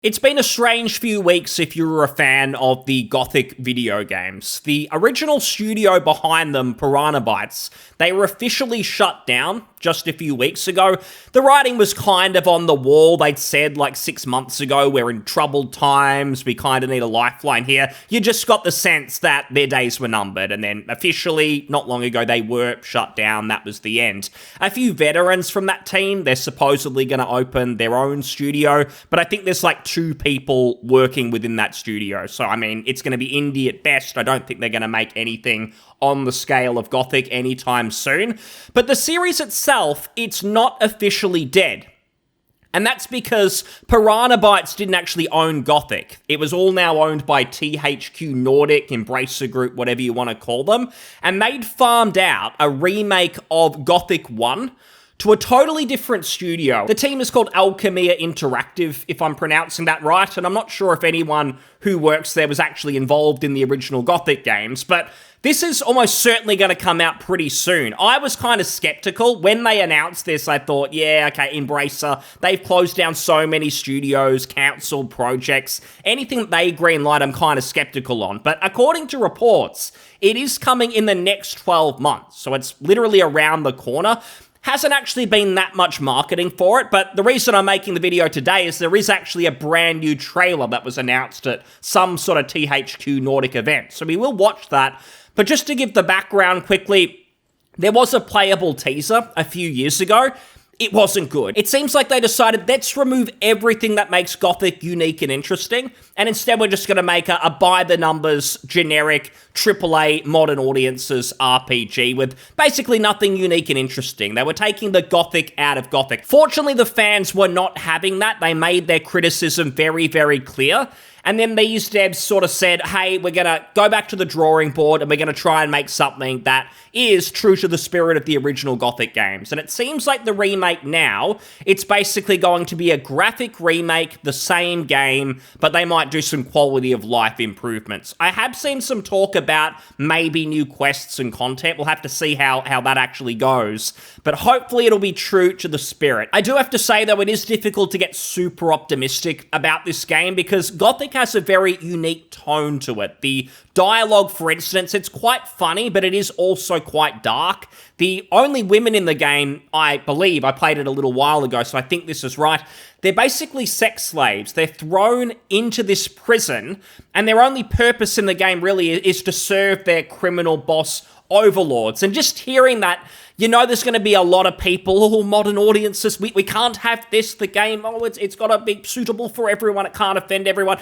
It's been a strange few weeks if you were a fan of the Gothic video games. The original studio behind them, Piranha Bytes, they were officially shut down just a few weeks ago. The writing was kind of on the wall. They'd said like 6 months ago, we're in troubled times, we kind of need a lifeline here. You just got the sense that their days were numbered, and then officially, not long ago, they were shut down. That was the end. A few veterans from that team, they're supposedly going to open their own studio, but I think there's like 2 people working within that studio. So, I mean, it's going to be indie at best. I don't think they're going to make anything on the scale of Gothic anytime soon. But the series itself, it's not officially dead. And that's because Piranha Bytes didn't actually own Gothic. It was all now owned by THQ Nordic, Embracer Group, whatever you want to call them. And they'd farmed out a remake of Gothic 1 to a totally different studio. The team is called Alchemia Interactive, if I'm pronouncing that right, and I'm not sure if anyone who works there was actually involved in the original Gothic games, but this is almost certainly going to come out pretty soon. I was kind of skeptical. When they announced this, I thought, yeah, okay, Embracer, they've closed down so many studios, cancelled projects. Anything that they greenlight, I'm kind of skeptical on. But according to reports, it is coming in the next 12 months, so it's literally around the corner. Hasn't actually been that much marketing for it, but the reason I'm making the video today is there is actually a brand new trailer that was announced at some sort of THQ Nordic event, so we will watch that. But just to give the background quickly, there was a playable teaser a few years ago. It wasn't good. It seems like they decided, let's remove everything that makes Gothic unique and interesting, and instead we're just going to make a by-the-numbers, generic, AAA, modern audiences RPG with basically nothing unique and interesting. They were taking the Gothic out of Gothic. Fortunately, the fans were not having that. They made their criticism very, very clear. And then these devs sort of said, hey, we're going to go back to the drawing board and we're going to try and make something that is true to the spirit of the original Gothic games. And it seems like the remake now, it's basically going to be a graphic remake, the same game, but they might do some quality of life improvements. I have seen some talk about maybe new quests and content. We'll have to see how that actually goes. But hopefully it'll be true to the spirit. I do have to say, though, it is difficult to get super optimistic about this game because Gothic has a very unique tone to it. The dialogue, for instance, it's quite funny, but it is also quite dark. The only women in the game, I believe, I played it a little while ago, so I think this is right, they're basically sex slaves. They're thrown into this prison, and their only purpose in the game really is to serve their criminal boss overlords. And just hearing that, you know there's going to be a lot of people, modern audiences, we can't have this, the game, it's got to be suitable for everyone, it can't offend everyone.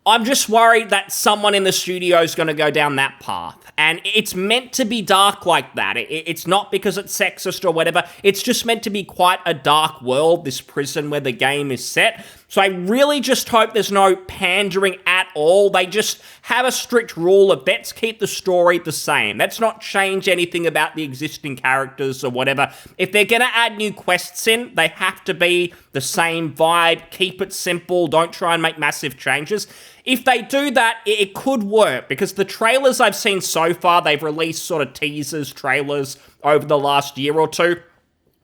I'm just worried that someone in the studio is going to go down that path. And it's meant to be dark like that. It's not because it's sexist or whatever. It's just meant to be quite a dark world, this prison where the game is set. So I really just hope there's no pandering at all. They just have a strict rule of let's keep the story the same. Let's not change anything about the existing characters or whatever. If they're going to add new quests in, they have to be the same vibe. Keep it simple. Don't try and make massive changes. If they do that, it could work, because the trailers I've seen so far, they've released sort of teasers, trailers over the last year or two.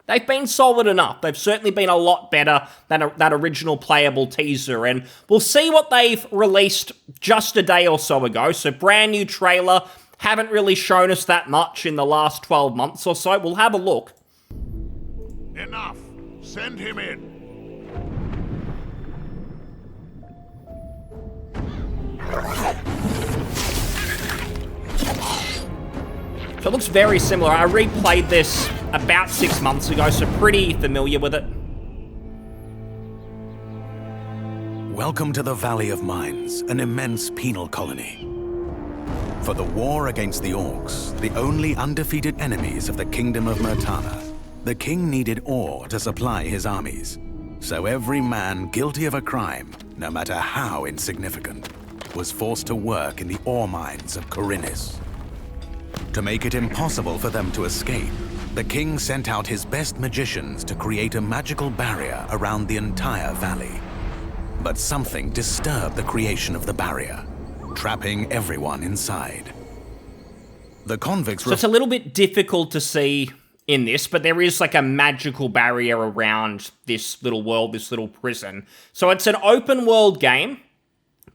They've been solid enough. They've certainly been a lot better than that original playable teaser, and we'll see what they've released just a day or so ago. So brand new trailer, haven't really shown us that much in the last 12 months or so. We'll have a look. Enough. Send him in. So it looks very similar. I replayed this about 6 months ago, so pretty familiar with it. Welcome to the Valley of Mines, an immense penal colony. For the war against the Orcs, the only undefeated enemies of the Kingdom of Murtana, the king needed ore to supply his armies. So every man guilty of a crime, no matter how insignificant, was forced to work in the ore mines of Khorinis. To make it impossible for them to escape, the king sent out his best magicians to create a magical barrier around the entire valley. But something disturbed the creation of the barrier, trapping everyone inside. The convicts... So it's a little bit difficult to see in this, but there is like a magical barrier around this little world, this little prison. So it's an open world game,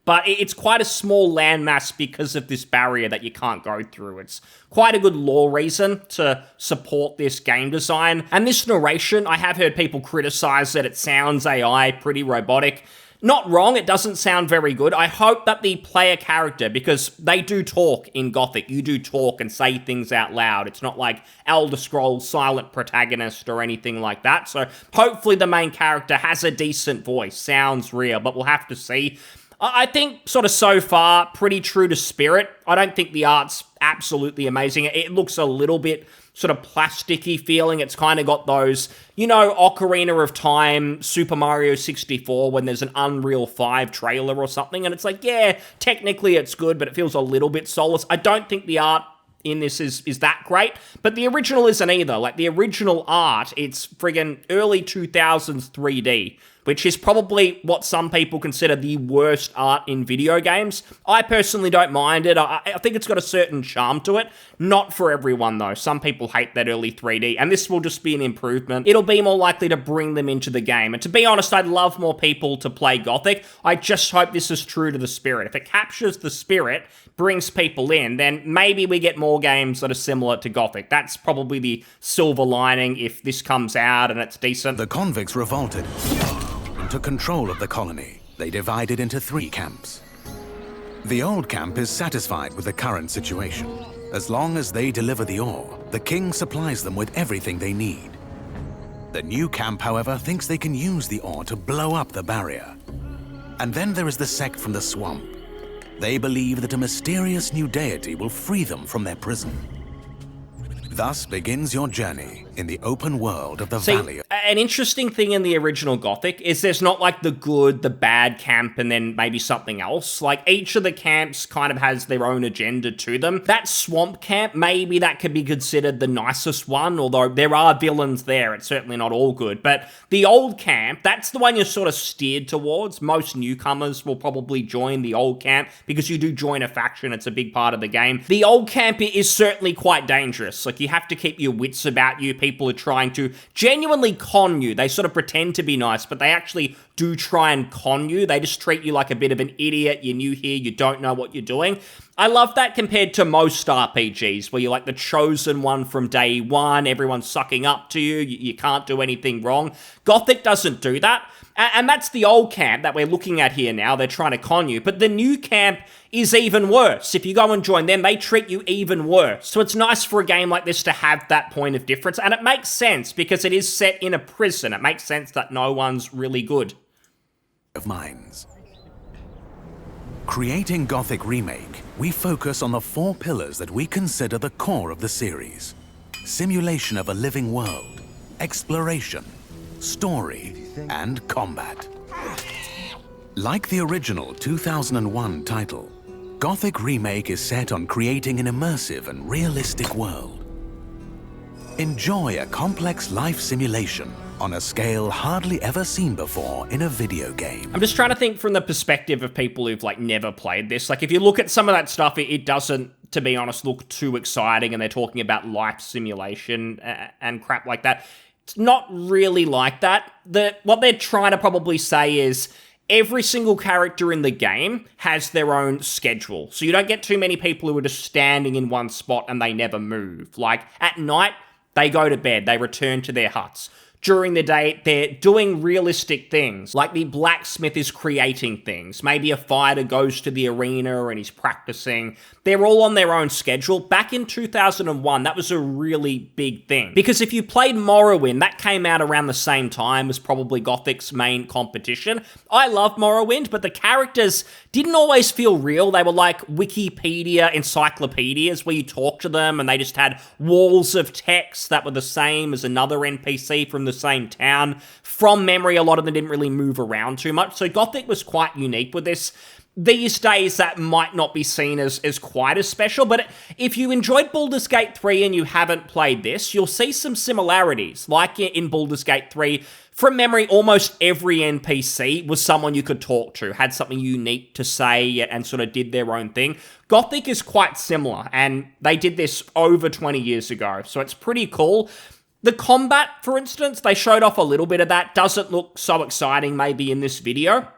but it's quite a small landmass because of this barrier that you can't go through. It's quite a good lore reason to support this game design. And this narration, I have heard people criticize that it sounds AI, pretty robotic. Not wrong, it doesn't sound very good. I hope that the player character, because they do talk in Gothic, you do talk and say things out loud. It's not like Elder Scrolls silent protagonist or anything like that. So hopefully the main character has a decent voice, sounds real, but we'll have to see. I think sort of so far, pretty true to spirit. I don't think the art's absolutely amazing. It looks a little bit sort of plasticky feeling. It's kind of got those, you know, Ocarina of Time, Super Mario 64, when there's an Unreal 5 trailer or something, and it's like, yeah, technically it's good, but it feels a little bit soulless. I don't think the art in this is that great, but the original isn't either. Like, the original art, it's friggin' early 2000s 3D, which is probably what some people consider the worst art in video games. I personally don't mind it. I think it's got a certain charm to it. Not for everyone, though. Some people hate that early 3D, and this will just be an improvement. It'll be more likely to bring them into the game. And to be honest, I'd love more people to play Gothic. I just hope this is true to the spirit. If it captures the spirit, brings people in, then maybe we get more games that are similar to Gothic. That's probably the silver lining if this comes out and it's decent. The convicts revolted and took control of the colony. They divided into 3 camps. The old camp is satisfied with the current situation. As long as they deliver the ore, the king supplies them with everything they need. The new camp, however, thinks they can use the ore to blow up the barrier. And then there is the sect from the swamp. They believe that a mysterious new deity will free them from their prison. Thus begins your journey in the open world of the Valley. An interesting thing in the original Gothic is there's not like the good, the bad camp, and then maybe something else. Like, each of the camps kind of has their own agenda to them. That swamp camp, maybe that could be considered the nicest one, although there are villains there. It's certainly not all good. But the old camp, that's the one you're sort of steered towards. Most newcomers will probably join the old camp because you do join a faction. It's a big part of the game. The old camp is certainly quite dangerous. Like, you have to keep your wits about you. People are trying to genuinely con you. They sort of pretend to be nice, but they actually do try and con you. They just treat you like a bit of an idiot. You're new here, you don't know what you're doing. I love that compared to most RPGs, where you're like the chosen one from day one, everyone's sucking up to you, you can't do anything wrong. Gothic doesn't do that. And that's the old camp that we're looking at here now. They're trying to con you. But the new camp is even worse. If you go and join them, they treat you even worse. So it's nice for a game like this to have that point of difference. And it makes sense because it is set in a prison. It makes sense that no one's really good. Of minds. Creating Gothic Remake, we focus on the 4 pillars that we consider the core of the series. Simulation of a living world, exploration, story, and combat. Like the original 2001 title, Gothic Remake is set on creating an immersive and realistic world. Enjoy a complex life simulation on a scale hardly ever seen before in a video game. I'm just trying to think from the perspective of people who've like never played this. Like, if you look at some of that stuff, it doesn't, to be honest, look too exciting, and they're talking about life simulation and crap like that. It's not really like that. What they're trying to probably say is every single character in the game has their own schedule. So you don't get too many people who are just standing in one spot and they never move. Like, at night, they go to bed, they return to their huts. During the day, they're doing realistic things, like the blacksmith is creating things. Maybe a fighter goes to the arena and he's practicing. They're all on their own schedule. Back in 2001, that was a really big thing. Because if you played Morrowind, that came out around the same time as probably Gothic's main competition. I love Morrowind, but the characters didn't always feel real. They were like Wikipedia encyclopedias where you talk to them and they just had walls of text that were the same as another NPC from the same town. From memory, a lot of them didn't really move around too much. So Gothic was quite unique with this. These days, that might not be seen as quite as special, but if you enjoyed Baldur's Gate 3 and you haven't played this, you'll see some similarities. Like in Baldur's Gate 3, from memory, almost every NPC was someone you could talk to, had something unique to say, and sort of did their own thing. Gothic is quite similar, and they did this over 20 years ago, so it's pretty cool. The combat, for instance, they showed off a little bit of that. Doesn't look so exciting maybe in this video.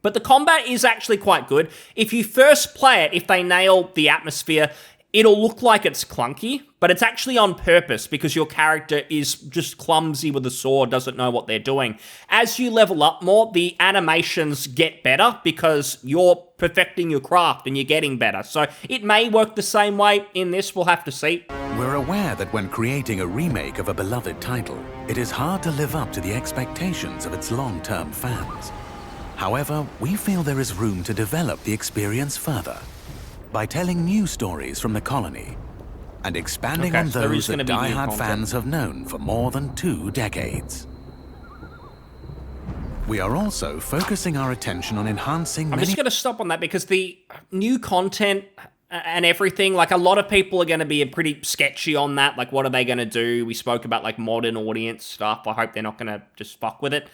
But the combat is actually quite good. If you first play it, if they nail the atmosphere, it'll look like it's clunky, but it's actually on purpose because your character is just clumsy with a sword, doesn't know what they're doing. As you level up more, the animations get better because you're perfecting your craft and you're getting better. So it may work the same way in this, we'll have to see. We're aware that when creating a remake of a beloved title, it is hard to live up to the expectations of its long-term fans. However, we feel there is room to develop the experience further by telling new stories from the colony and expanding on those that die-hard fans have known for more than 2 decades. We are also focusing our attention on enhancing I'm just going to stop on that because the new content and everything, like a lot of people are going to be pretty sketchy on that. Like, what are they going to do? We spoke about like modern audience stuff. I hope they're not going to just fuck with it.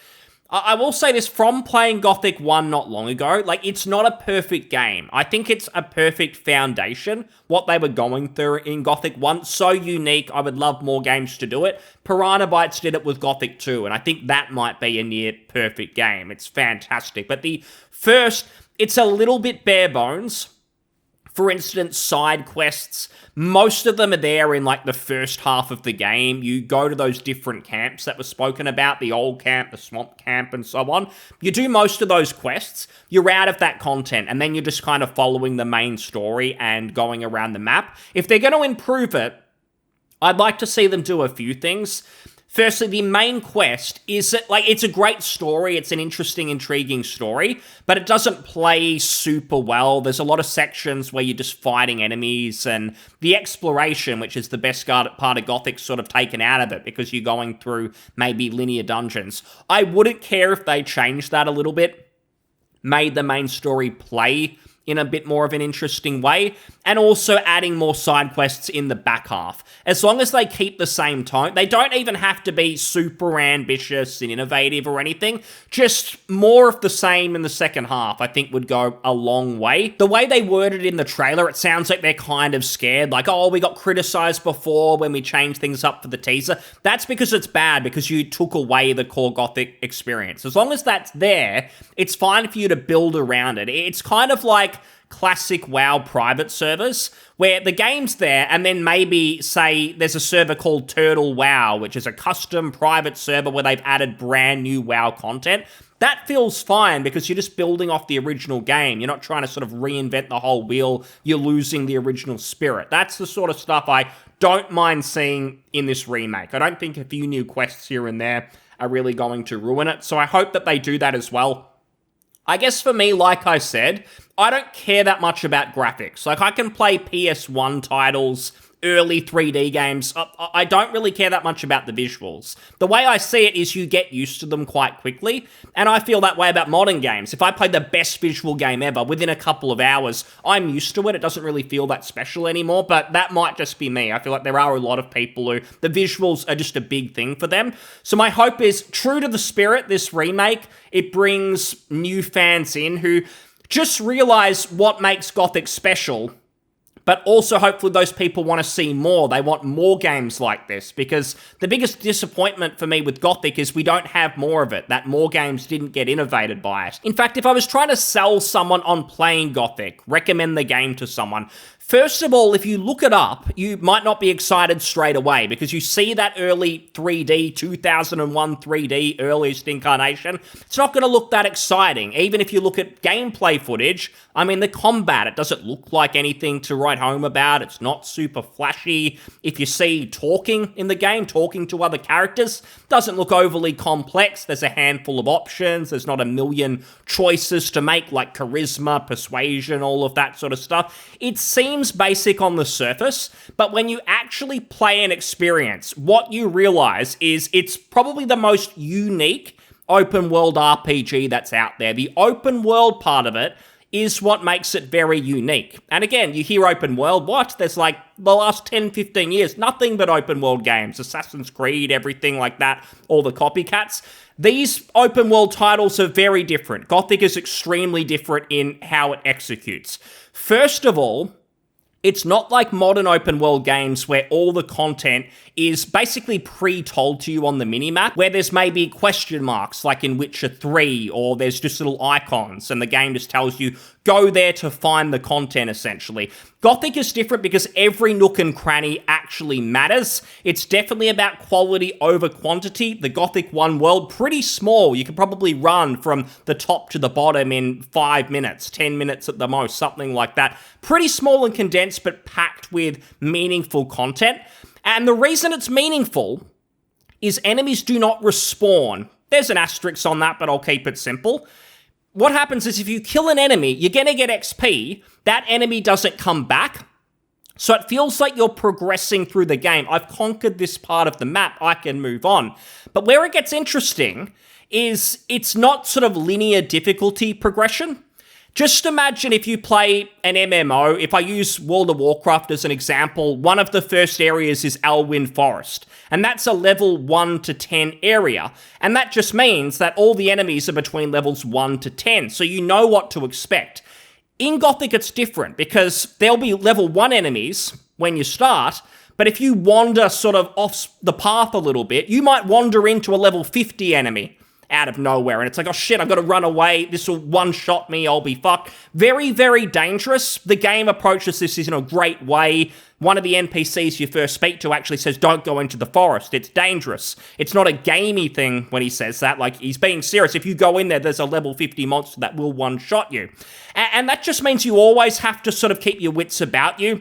I will say this, from playing Gothic 1 not long ago, like, it's not a perfect game. I think it's a perfect foundation, what they were going through in Gothic 1. So unique, I would love more games to do it. Piranha Bytes did it with Gothic 2, and I think that might be a near perfect game. It's fantastic. But the first, it's a little bit bare bones. For instance, side quests, most of them are there in like the first half of the game. You go to those different camps that were spoken about, the old camp, the swamp camp, and so on. You do most of those quests, you're out of that content, and then you're just kind of following the main story and going around the map. If they're going to improve it, I'd like to see them do a few things. Firstly, the main quest is, like, it's a great story, it's an interesting, intriguing story, but it doesn't play super well. There's a lot of sections where you're just fighting enemies, and the exploration, which is the best part of Gothic, sort of taken out of it because you're going through maybe linear dungeons. I wouldn't care if they changed that a little bit, made the main story play in a bit more of an interesting way, and also adding more side quests in the back half. As long as they keep the same tone, they don't even have to be super ambitious and innovative or anything, just more of the same in the second half, I think would go a long way. The way they worded it in the trailer, it sounds like they're kind of scared, like, oh, we got criticized before when we changed things up for the teaser. That's because it's bad, because you took away the core Gothic experience. As long as that's there, it's fine for you to build around it. It's kind of like classic WoW private servers, where the game's there, and then maybe, say, there's a server called Turtle WoW, which is a custom private server where they've added brand new WoW content. That feels fine, because you're just building off the original game. You're not trying to sort of reinvent the whole wheel. You're losing the original spirit. That's the sort of stuff I don't mind seeing in this remake. I don't think a few new quests here and there are really going to ruin it, so I hope that they do that as well. I guess for me, like I said, I don't care that much about graphics. Like, I can play PS1 titles, early 3D games. I don't really care that much about the visuals. The way I see it is you get used to them quite quickly, and I feel that way about modern games. If I play the best visual game ever, within a couple of hours, I'm used to it. It doesn't really feel that special anymore, but that might just be me. I feel like there are a lot of people who the visuals are just a big thing for them. So my hope is, true to the spirit, this remake, it brings new fans in who just realize what makes Gothic special, but also hopefully those people want to see more. They want more games like this, because the biggest disappointment for me with Gothic is we don't have more of it, that more games didn't get innovated by it. In fact, if I was trying to sell someone on playing Gothic, recommend the game to someone, first of all, if you look it up, you might not be excited straight away, because you see that early 3D, 2001 3D, earliest incarnation. It's not going to look that exciting. Even if you look at gameplay footage, I mean, the combat, it doesn't look like anything to write home about. It's not super flashy. If you see talking in the game, talking to other characters, doesn't look overly complex. There's a handful of options. There's not a million choices to make, like charisma, persuasion, all of that sort of stuff. It seems basic on the surface, but when you actually play an experience, what you realize is it's probably the most unique open world RPG that's out there. The open world part of it is what makes it very unique. And again, you hear open world, what? There's like the last 10, 15 years, nothing but open world games, Assassin's Creed, everything like that, all the copycats. These open world titles are very different. Gothic is extremely different in how it executes. First of all, It's not like modern open world games where all the content is basically pre-told to you on the minimap, where there's maybe question marks like in Witcher 3, or there's just little icons and the game just tells you, go there to find the content essentially. Gothic is different because every nook and cranny actually matters. It's definitely about quality over quantity. The Gothic 1 world, pretty small. You can probably run from the top to the bottom in 5 minutes, 10 minutes at the most, something like that. Pretty small and condensed, but packed with meaningful content. And the reason it's meaningful is enemies do not respawn. There's an asterisk on that, but I'll keep it simple. What happens is if you kill an enemy, you're going to get XP. That enemy doesn't come back. So it feels like you're progressing through the game. I've conquered this part of the map. I can move on. But where it gets interesting is it's not sort of linear difficulty progression. Just imagine if you play an MMO, if I use World of Warcraft as an example, one of the first areas is Elwyn Forest, and that's a level 1 to 10 area, and that just means that all the enemies are between levels 1 to 10, so you know what to expect. In Gothic, it's different, because there'll be level 1 enemies when you start, but if you wander sort of off the path a little bit, you might wander into a level 50 enemy out of nowhere, and it's like, oh shit, I've got to run away, this will one-shot me, I'll be fucked. Very, very dangerous. The game approaches this in a great way. One of the NPCs you first speak to actually says, don't go into the forest, it's dangerous. It's not a gamey thing when he says that, like, he's being serious. If you go in there, there's a level 50 monster that will one-shot you. And that just means you always have to sort of keep your wits about you.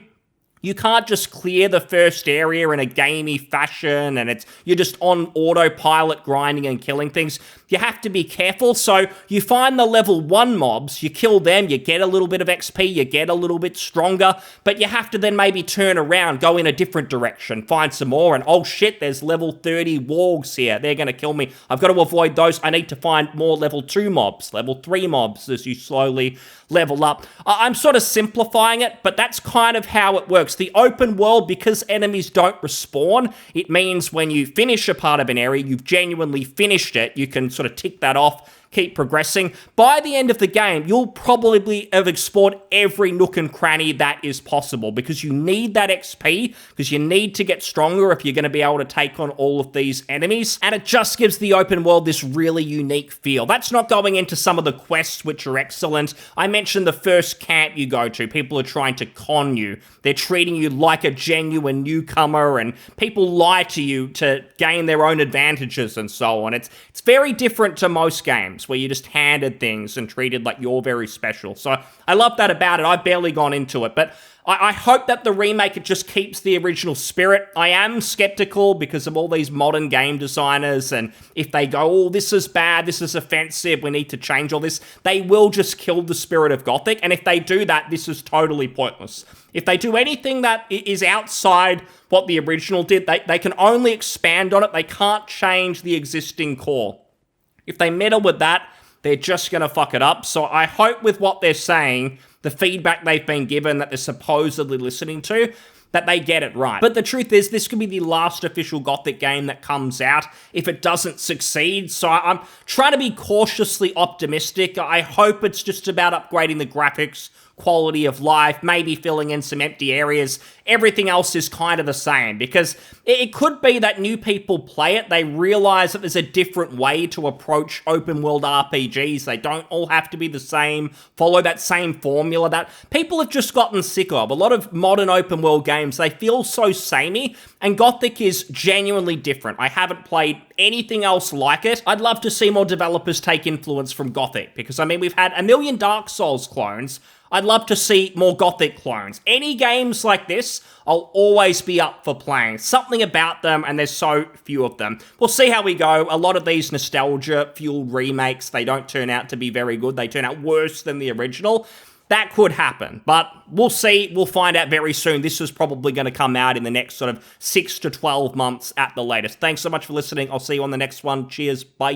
You can't just clear the first area in a gamey fashion and you're just on autopilot grinding and killing things. You have to be careful. So you find the level 1 mobs, you kill them, you get a little bit of XP, you get a little bit stronger, but you have to then maybe turn around, go in a different direction, find some more, and oh shit, there's level 30 wargs here. They're going to kill me. I've got to avoid those. I need to find more level 2 mobs, level 3 mobs as you slowly level up. I'm sort of simplifying it, but that's kind of how it works. The open world, because enemies don't respawn, it means when you finish a part of an area, you've genuinely finished it. You can sort of tick that off, keep progressing. By the end of the game, you'll probably have explored every nook and cranny that is possible, because you need that XP, because you need to get stronger if you're going to be able to take on all of these enemies, and it just gives the open world this really unique feel. That's not going into some of the quests, which are excellent. I mentioned the first camp you go to, people are trying to con you. They're treating you like a genuine newcomer, and people lie to you to gain their own advantages and so on. It's very different to most games, where you're just handed things and treated like you're very special. So I love that about it. I've barely gone into it, but I hope that the remake, it just keeps the original spirit. I am skeptical because of all these modern game designers, and if they go, oh, this is bad, this is offensive, we need to change all this, they will just kill the spirit of Gothic, and if they do that, this is totally pointless. If they do anything that is outside what the original did, they can only expand on it, they can't change the existing core. If they meddle with that, they're just going to fuck it up. So I hope with what they're saying, the feedback they've been given that they're supposedly listening to, that they get it right. But the truth is, this could be the last official Gothic game that comes out if it doesn't succeed. So I'm trying to be cautiously optimistic. I hope it's just about upgrading the graphics, quality of life, maybe filling in some empty areas. Everything else is kind of the same, because it could be that new people play it, they realize that there's a different way to approach open world RPGs. They don't all have to be the same, follow that same formula that people have just gotten sick of. A lot of modern open world games, they feel so samey, and Gothic is genuinely different. I haven't played anything else like it. I'd love to see more developers take influence from Gothic, because I mean, we've had a million Dark Souls clones. I'd love to see more Gothic clones. Any games like this, I'll always be up for playing. Something about them, and there's so few of them. We'll see how we go. A lot of these nostalgia-fueled remakes, they don't turn out to be very good. They turn out worse than the original. That could happen, but we'll see. We'll find out very soon. This is probably going to come out in the next sort of 6 to 12 months at the latest. Thanks so much for listening. I'll see you on the next one. Cheers. Bye.